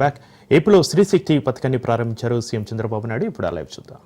Back. ఏపీలో స్త్రీశక్తి పథకాన్ని ప్రారంభించారు సీఎం చంద్రబాబు నాయుడు. ఇప్పుడు ఆ లైవ్ చూద్దాం.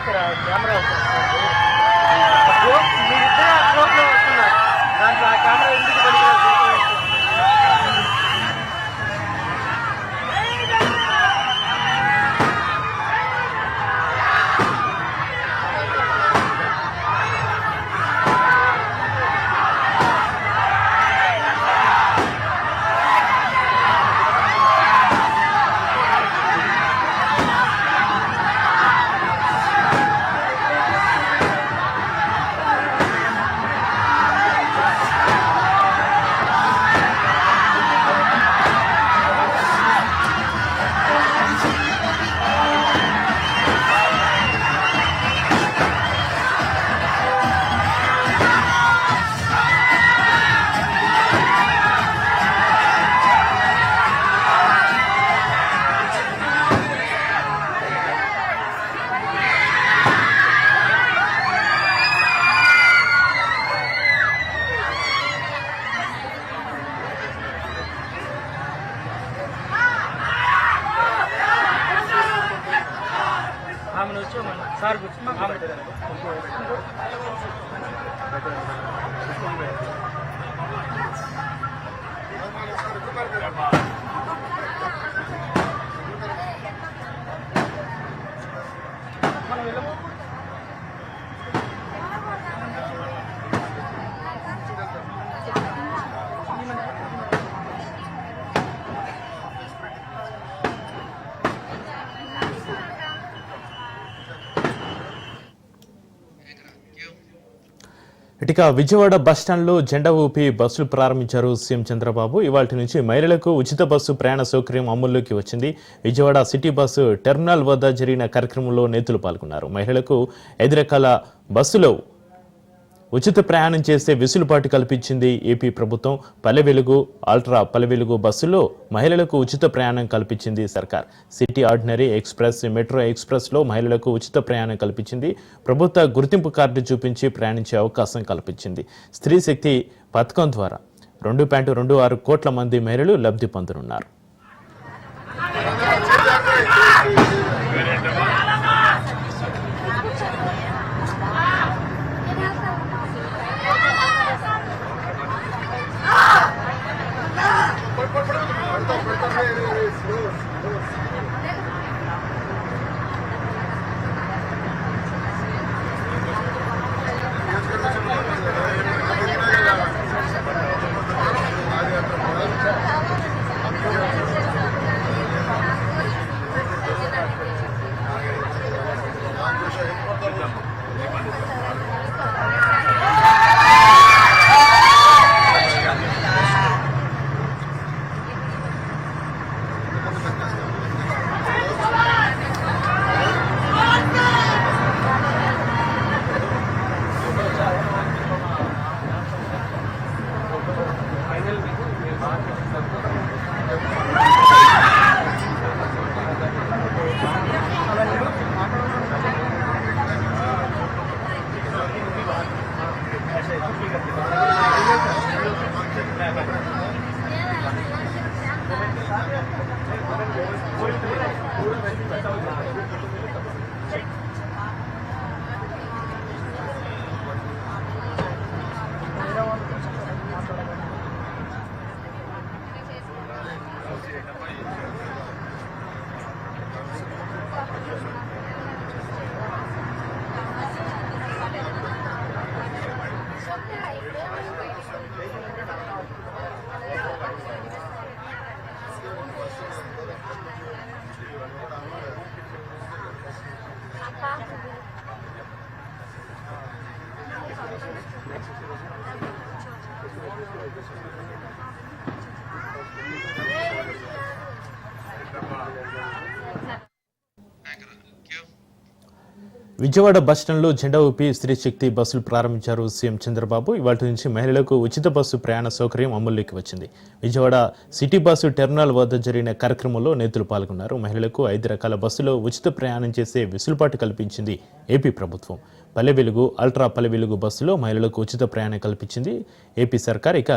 కెమెరా మీరిద్దరే ఆ గ్రూప్లో వస్తున్నారు. దాంట్లో ఆ కెమెరా ఎందుకు పనికిరాదు? ఆమెను వచ్చామన్నా సార్ మనం వెళ్ళము. ఇటుక విజయవాడ బస్టాండ్లో జెండా ఊపి బస్సులు ప్రారంభించారు సీఎం చంద్రబాబు. ఇవాళ నుంచి మహిళలకు ఉచిత బస్సు ప్రయాణ సౌకర్యం అమల్లోకి వచ్చింది. విజయవాడ సిటీ బస్సు టెర్మినల్ వద్ద జరిగిన కార్యక్రమంలో నేతలు పాల్గొన్నారు. మహిళలకు 5 రకాల బస్సులో ఉచిత ప్రయాణం చేసే వెసులుబాటు కల్పించింది ఏపీ ప్రభుత్వం. పల్లె వెలుగు, అల్ట్రా పల్లె వెలుగు బస్సులో మహిళలకు ఉచిత ప్రయాణం కల్పించింది సర్కార్. సిటీ ఆర్డినరీ ఎక్స్ప్రెస్, మెట్రో ఎక్స్ప్రెస్లో మహిళలకు ఉచిత ప్రయాణం కల్పించింది. ప్రభుత్వ గుర్తింపు కార్డు చూపించి ప్రయాణించే అవకాశం కల్పించింది. స్త్రీ శక్తి పథకం ద్వారా 2.26 కోట్ల మంది మహిళలు లబ్ధి పొందనున్నారు. విజయవాడ బస్టాండ్లో జెండా ఊపి స్త్రీ శక్తి బస్సులు ప్రారంభించారు సీఎం చంద్రబాబు. ఇవాళ నుంచి మహిళలకు ఉచిత బస్సు ప్రయాణ సౌకర్యం అమల్లోకి వచ్చింది. విజయవాడ సిటీ బస్సు టెర్మినల్ వద్ద జరిగిన కార్యక్రమంలో నేతలు పాల్గొన్నారు. మహిళలకు 5 రకాల బస్సులో ఉచిత ప్రయాణం చేసే వెసులుబాటు కల్పించింది ఏపీ ప్రభుత్వం. పల్లె వెలుగు, అల్ట్రా పల్లె వెలుగు బస్సులో మహిళలకు ఉచిత ప్రయాణం కల్పించింది ఏపీ సర్కార్. ఇక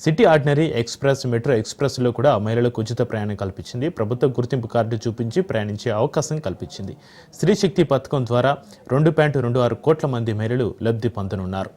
సిటీ ఆర్డినరీ ఎక్స్ప్రెస్, మెట్రో ఎక్స్ప్రెస్లో కూడా మహిళలకు ఉచిత ప్రయాణం కల్పించింది. ప్రభుత్వ గుర్తింపు కార్డు చూపించి ప్రయాణించే అవకాశం కల్పించింది. స్త్రీ శక్తి పథకం ద్వారా 2.26 కోట్ల మంది మహిళలు లబ్ధి పొందనున్నారు.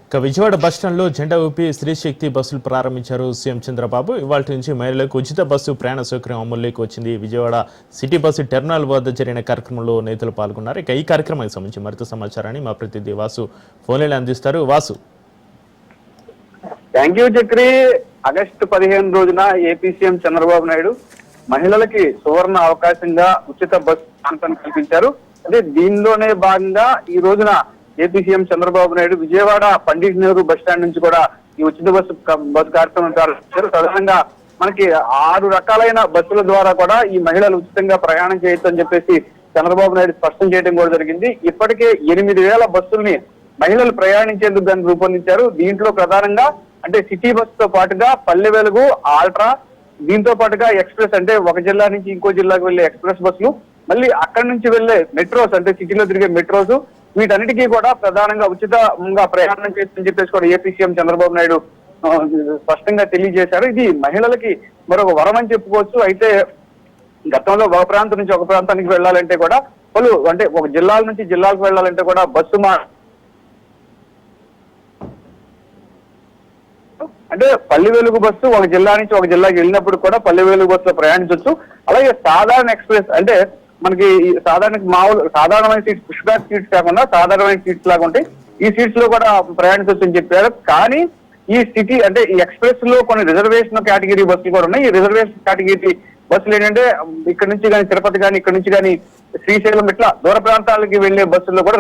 ఇక విజయవాడ బస్టాండ్లో జెండా ఊపి స్త్రీ శక్తి బస్సులు ప్రారంభించారు సీఎం చంద్రబాబు. ఇవాళ నుంచి మహిళలకు ఉచిత బస్సు ప్రయాణ సౌకర్యం అమల్లోకి వచ్చింది. విజయవాడ సిటీ బస్సు టెర్మినల్ వద్ద జరిగిన కార్యక్రమంలో నేతలు పాల్గొన్నారు. ఇక ఈ కార్యక్రమానికి సంబంధించి మరింత సమాచారాన్ని మా ప్రతినిధి వాసు ఫోన్లో అందిస్తారు. Vasu. Thank you Chakri. August 15 రోజున ఏపీ సీఎం చంద్రబాబు నాయుడు మహిళలకి సువర్ణ అవకాశంగా ఉచిత బస్సు ప్రాంతాన్ని కల్పించారు. అంటే దీనిలోనే భాగంగా ఈ రోజున AP CM Chandrababu Naidu Vijayawada Pandit Nehru bus stand నుంచి కూడా ఈ ఉచిత బస్సు కార్యక్రమం ప్రారంభించారు. ప్రధానంగా మనకి 6 రకాలైన బస్సుల ద్వారా కూడా ఈ మహిళలు ఉచితంగా ప్రయాణం చేయొచ్చు అని చెప్పేసి చంద్రబాబు నాయుడు స్పష్టం చేయడం కూడా జరిగింది. ఇప్పటికే 8,000 బస్సుల్ని మహిళలు ప్రయాణించేందుకు దాన్ని రూపొందించారు. దీంట్లో ప్రధానంగా అంటే సిటీ బస్సుతో పాటుగా పల్లె వెలుగు, ఆల్ట్రా, దీంతో పాటుగా ఎక్స్ప్రెస్ అంటే ఒక జిల్లా నుంచి ఇంకో జిల్లాకు వెళ్లే ఎక్స్ప్రెస్ బస్సులు, మళ్ళీ అక్కడి నుంచి వెళ్లే మెట్రోస్ అంటే సిటీలో తిరిగే మెట్రోస్, వీటన్నిటికీ కూడా ప్రధానంగా ఉచితంగా ప్రయాణం చేస్తుందని చెప్పేసి కూడా ఏపీ సీఎం చంద్రబాబు నాయుడు స్పష్టంగా తెలియజేశారు. ఇది మహిళలకి మరొక వరం అని చెప్పుకోవచ్చు. అయితే గతంలో ఒక ప్రాంతం నుంచి ఒక ప్రాంతానికి వెళ్ళాలంటే కూడా పలు అంటే ఒక జిల్లాల నుంచి జిల్లాలకు వెళ్ళాలంటే కూడా బస్సు అంటే పల్లె వెలుగు బస్సు ఒక జిల్లా నుంచి ఒక జిల్లాకి వెళ్ళినప్పుడు కూడా పల్లె వెలుగు బస్సులో ప్రయాణించవచ్చు. అలాగే సాధారణ ఎక్స్ప్రెస్ అంటే మనకి సాధారణమైన సీట్స్, పుష్ బ్యాక్ సీట్స్ కాకుండా సాధారణమైన సీట్స్ లాగా ఉంటాయి, ఈ సీట్స్ లో కూడా ప్రయాణించవచ్చు అని చెప్పారు. కానీ ఈ సిటీ అంటే ఈ ఎక్స్ప్రెస్ లో కొన్ని రిజర్వేషన్ కేటగిరీ బస్సులు కూడా ఉన్నాయి. ఈ రిజర్వేషన్ కేటగిరీ బస్సులు ఏంటంటే ఇక్కడ నుంచి కానీ తిరుపతి కానీ ఇక్కడ నుంచి కానీ శ్రీశైలం ఇట్లా దూర ప్రాంతాలకి వెళ్లే బస్సుల్లో కూడా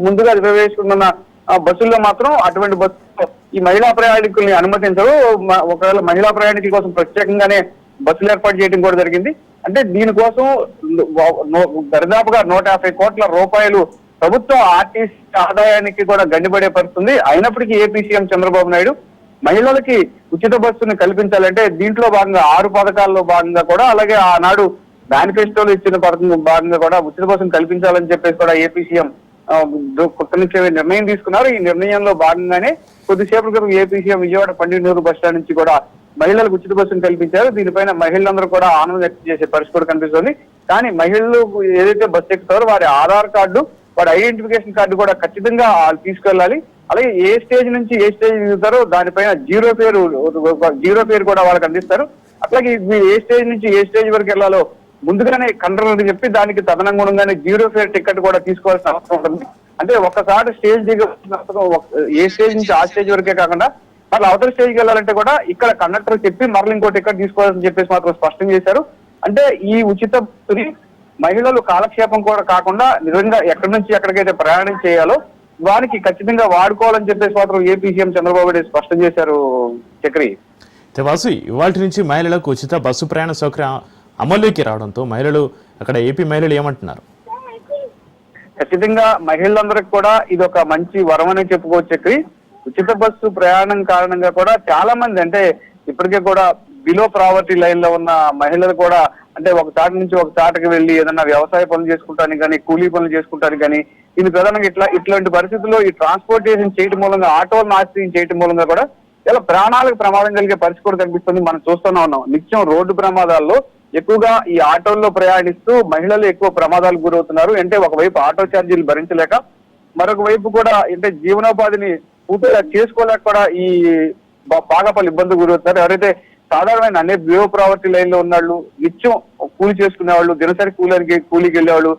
ముందుగా రిజర్వేషన్ ఉన్న బస్సుల్లో మాత్రం అటువంటి బస్సులో ఈ మహిళా ప్రయాణికుల్ని అనుమతించరు. ఒకవేళ మహిళా ప్రయాణికుల కోసం ప్రత్యేకంగానే బస్సులు ఏర్పాటు చేయడం కూడా జరిగింది. అంటే దీనికోసం దరిదాపుగా 150 కోట్ల రూపాయలు ప్రభుత్వం ఆర్టీసీ ఆదాయానికి కూడా గండిపడే పరిస్థితుంది. అయినప్పటికీ ఏపీ సీఎం చంద్రబాబు నాయుడు మహిళలకి ఉచిత బస్సును కల్పించాలంటే దీంట్లో భాగంగా 6 పథకాల్లో భాగంగా కూడా అలాగే ఆనాడు మేనిఫెస్టోలో ఇచ్చిన పథకం భాగంగా కూడా ఉచిత బస్సును కల్పించాలని చెప్పేసి కూడా ఏపీ సీఎం కొత్త నుంచి నిర్ణయం తీసుకున్నారు. ఈ నిర్ణయంలో భాగంగానే కొద్దిసేపటి క్రితం AP CM Vijayawada Pandit Nehru bus stand నుంచి కూడా మహిళలకు ఉచిత బస్సును కల్పించారు. దీనిపైన మహిళలందరూ కూడా ఆనందం వ్యక్తం చేసే పరిస్థితి కూడా కనిపిస్తుంది. కానీ మహిళలు ఏదైతే బస్సు ఎక్కుతారో వారి ఆధార్ కార్డు, వారి ఐడెంటిఫికేషన్ కార్డు కూడా ఖచ్చితంగా తీసుకెళ్ళాలి. అలాగే ఏ స్టేజ్ నుంచి ఏ స్టేజ్ దిగుతారో దానిపైన జీరో పేరు కూడా వాళ్ళకి అందిస్తారు. అట్లాగే ఏ స్టేజ్ నుంచి ఏ స్టేజ్ వరకు వెళ్ళాలో ముందుగానే కంట్రోలర్ చెప్పి దానికి తదనుగుణంగానే జీరో ఫేర్ టికెట్ కూడా తీసుకోవాల్సిన అవసరం ఉంటుంది. అంటే ఒక్కసారి స్టేజ్ దిగ ఏ స్టేజ్ నుంచి ఆ స్టేజ్ వరకే కాకుండా మళ్ళీ అవతల స్టేజ్కి వెళ్ళాలంటే కూడా ఇక్కడ కండక్టర్ చెప్పి మరల ఇంకో టికెట్ తీసుకోవాలని చెప్పేసి మాత్రం స్పష్టం చేశారు. అంటే ఈ ఉచిత బస్సుని మహిళలు కాలక్షేపం కూడా కాకుండా నిజంగా ఎక్కడి నుంచి ఎక్కడికైతే ప్రయాణం చేయాలో వారికి ఖచ్చితంగా వాడుకోవాలని చెప్పేసి మాత్రం ఏపీ సీఎం చంద్రబాబు నాయుడు స్పష్టం చేశారు. చక్రి. వాసు, ఇవాళ నుంచి మహిళలకు ఉచిత బస్సు ప్రయాణ సౌకర్యం అమల్లోకి రావడంతో మహిళలు అక్కడ ఏపీ మహిళలు ఏమంటున్నారు? ఖచ్చితంగా మహిళలందరికి కూడా ఇది ఒక మంచి వరం అని చెప్పుకోవచ్చు. చక్రి, ఉచిత బస్సు ప్రయాణం కారణంగా కూడా చాలా మంది అంటే ఇప్పటికే కూడా బిలో ప్రావర్టీ లైన్ లో ఉన్న మహిళలు కూడా అంటే ఒక చాట నుంచి ఒక చాటకి వెళ్ళి ఏదన్నా వ్యవసాయ పనులు చేసుకుంటానికి కానీ కూలీ పనులు చేసుకుంటానికి కానీ ఇది ప్రధానంగా ఇట్లాంటి పరిస్థితుల్లో ఈ ట్రాన్స్పోర్టేషన్ చేయడం మూలంగా ఆటోలను ఆశ్రయం చేయడం మూలంగా కూడా ఇలా ప్రాణాలకు ప్రమాదం కలిగే పరిస్థితి కూడా కనిపిస్తుంది. మనం చూస్తూనే ఉన్నాం. నిత్యం రోడ్డు ప్రమాదాల్లో ఎక్కువగా ఈ ఆటోల్లో ప్రయాణిస్తూ మహిళలు ఎక్కువ ప్రమాదాలకు గురవుతున్నారు. అంటే ఒకవైపు ఆటో ఛార్జీలు భరించలేక మరొక వైపు కూడా అంటే జీవనోపాధిని పూర్తిగా చేసుకోలేక కూడా ఈ బాగా పలు ఇబ్బందులు గురవుతున్నారు. ఎవరైతే సాధారణమైన అన్ని బిలో ప్రావర్టీ లైన్ లో ఉన్నాళ్ళు, నిత్యం కూలి చేసుకునే వాళ్ళు, దినసరి కూలీకి వెళ్ళేవాళ్ళు,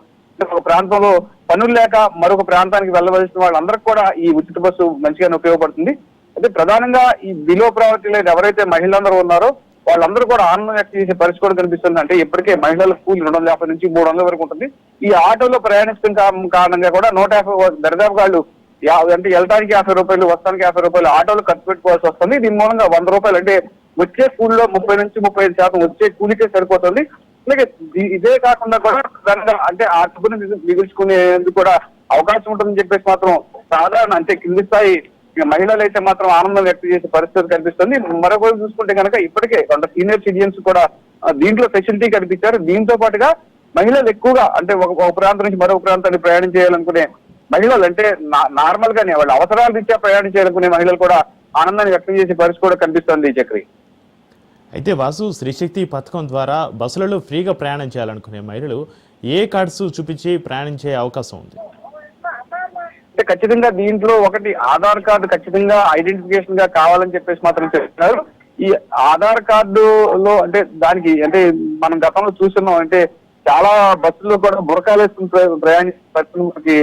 ఒక ప్రాంతంలో పనులు లేక మరొక ప్రాంతానికి వెళ్ళవలసిన వాళ్ళందరికీ కూడా ఈ ఉచిత బస్సు మంచిగానే ఉపయోగపడుతుంది. అయితే ప్రధానంగా ఈ బిలో ప్రావర్టీ లైన్ ఎవరైతే మహిళలందరూ ఉన్నారో వాళ్ళందరూ కూడా ఆనందం వ్యక్తం చేసే పరిస్థితి కూడా కనిపిస్తుంది. అంటే ఇప్పటికే మహిళల కూలి 250 నుంచి 300 వరకు ఉంటుంది. ఈ ఆటోలో ప్రయాణించడం కారణంగా కూడా 150 దరిదాపు వాళ్ళు అంటే వెళ్ళడానికి 50 రూపాయలు, వస్తానికి 50 రూపాయలు ఆటోలు ఖర్చు పెట్టుకోవాల్సి వస్తుంది. దీని మూలంగా 100 రూపాయలు అంటే వచ్చే కూలీలో 30 నుంచి 35% వచ్చే కూలికే సరిపోతుంది. అలాగే ఇదే కాకుండా కూడా ప్రధానంగా అంటే ఆ డబ్బుని మిగుల్చుకునేందుకు కూడా అవకాశం ఉంటుందని చెప్పేసి మాత్రం సాధారణ అంటే కింది స్థాయి మహిళలు అయితే మాత్రం ఆనందం వ్యక్తం చేసే పరిస్థితి కనిపిస్తుంది. మరొక చూసుకుంటే కనుక ఇప్పటికే కొంత సీనియర్ సిటిజన్స్ కూడా దీంట్లో ఫెసిలిటీ కనిపించారు. దీంతో పాటుగా మహిళలు ఎక్కువగా అంటే ఒక ప్రాంతం నుంచి మరొక ప్రాంతానికి ప్రయాణం చేయాలనుకునే మహిళలు అంటే నార్మల్ గానే వాళ్ళ అవసరాల రీత్యా ప్రయాణం చేయాలనుకునే మహిళలు కూడా ఆనందాన్ని వ్యక్తం చేసే పరిస్థితి కూడా కనిపిస్తుంది. చక్రి అయితే వాసు, శ్రీశక్తి పథకం ద్వారా బస్సులలో ఫ్రీగా ప్రయాణం చేయాలనుకునే మహిళలు ఏ కార్డ్స్ చూపించి ప్రయాణించే అవకాశం ఉంది? అంటే ఖచ్చితంగా దీంట్లో ఒకటి ఆధార్ కార్డు ఖచ్చితంగా ఐడెంటిఫికేషన్ గా కావాలని చెప్పేసి మాత్రం చెప్తున్నారు. ఈ ఆధార్ కార్డులో అంటే దానికి అంటే మనం గతంలో చూస్తున్నాం అంటే చాలా బస్సుల్లో కూడా బురకాలు వేసుకుని ప్రయాణించే పరిస్థితి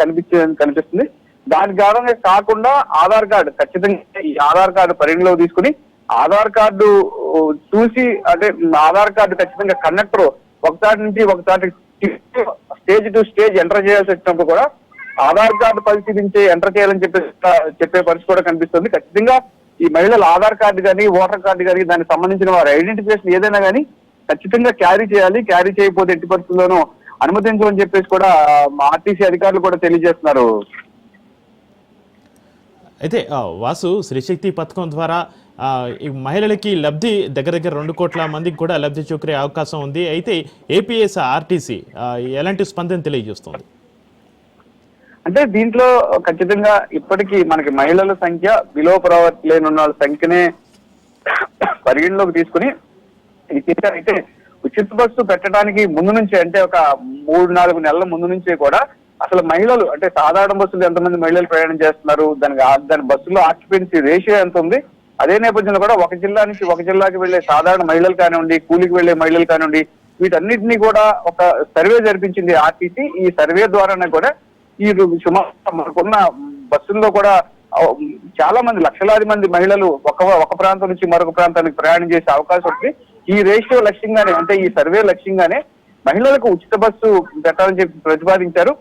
కనిపిస్తుంది. దానికి కారణంగా కాకుండా ఆధార్ కార్డు ఖచ్చితంగా ఈ ఆధార్ కార్డు పరిగణలోకి తీసుకుని ఆధార్ కార్డు చూసి అంటే ఆధార్ కార్డు ఖచ్చితంగా కండక్టర్ ఒకసారి నుంచి ఒకసారి స్టేజ్ టు స్టేజ్ ఎంటర్ చేయాల్సి వచ్చినప్పుడు కూడా ఆధార్ కార్డు పరిశీలించి ఎంటర్ చేయాలని చెప్పే పరిస్థితి కూడా కనిపిస్తుంది. ఖచ్చితంగా ఈ మహిళల ఆధార్ కార్డు కానీ ఓటర్ కార్డు కానీ దానికి సంబంధించిన వారి ఐడెంటిఫికేషన్ ఏదైనా కానీ ఖచ్చితంగా క్యారీ చేయాలి. క్యారీ చేయకపోతే ఎట్టి పరిస్థితుల్లోనూ అనుమతించమని చెప్పేసి కూడా ఆర్టీసీ అధికారులు కూడా తెలియజేస్తున్నారు. అయితే వాసు, శ్రీశక్తి పథకం ద్వారా ఈ మహిళలకి లబ్ధి దగ్గర 2 కోట్ల మందికి కూడా లబ్ధి చూకరే అవకాశం ఉంది. అయితే ఏపీఎస్ ఆర్టీసీ ఎలాంటి స్పందన తెలియజేస్తుంది? అంటే దీంట్లో ఖచ్చితంగా ఇప్పటికీ మనకి మహిళల సంఖ్య బిలో ప్రావర్టీ లైన్ ఉన్న వాళ్ళ సంఖ్యనే పరిగణలోకి తీసుకుని అయితే ఉచిత బస్సు పెట్టడానికి ముందు నుంచి అంటే ఒక 3-4 నెలల ముందు నుంచే కూడా అసలు మహిళలు అంటే సాధారణ బస్సులు ఎంతమంది మహిళలు ప్రయాణం చేస్తున్నారు, దాని బస్సులో ఆక్యుపెన్సీ రేషియో ఎంత ఉంది, అదే నేపథ్యంలో కూడా ఒక జిల్లా నుంచి ఒక జిల్లాకి వెళ్లే సాధారణ మహిళలు కానివ్వండి, కూలికి వెళ్లే మహిళలు కానివ్వండి, వీటన్నిటినీ కూడా ఒక సర్వే జరిపించింది ఆర్టీసీ. ఈ సర్వే ద్వారానే కూడా ఈ సుమారు మనకున్న బస్సుల్లో కూడా చాలా మంది లక్షలాది మంది మహిళలు ఒక ప్రాంతం నుంచి మరొక ప్రాంతానికి ప్రయాణం చేసే అవకాశం ఉంది. ఈ రేషియో లక్ష్యంగానే అంటే ఈ సర్వే లక్ష్యంగానే మహిళలకు ఉచిత బస్సు పెట్టాలని చెప్పి ప్రతిపాదించారు.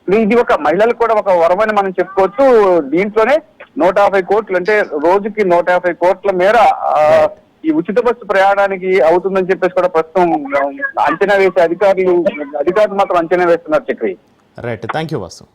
ఇది ఒక మహిళలకు కూడా ఒక వరమని మనం చెప్పుకోవచ్చు. దీంట్లోనే 150 కోట్లు అంటే రోజుకి 150 కోట్ల మేర ఈ ఉచిత బస్సు ప్రయాణానికి అవుతుందని చెప్పేసి కూడా ప్రస్తుతం అంచనా వేసే అధికారులు మాత్రం అంచనా వేస్తున్నారు. Chakri right, thank you Vasu.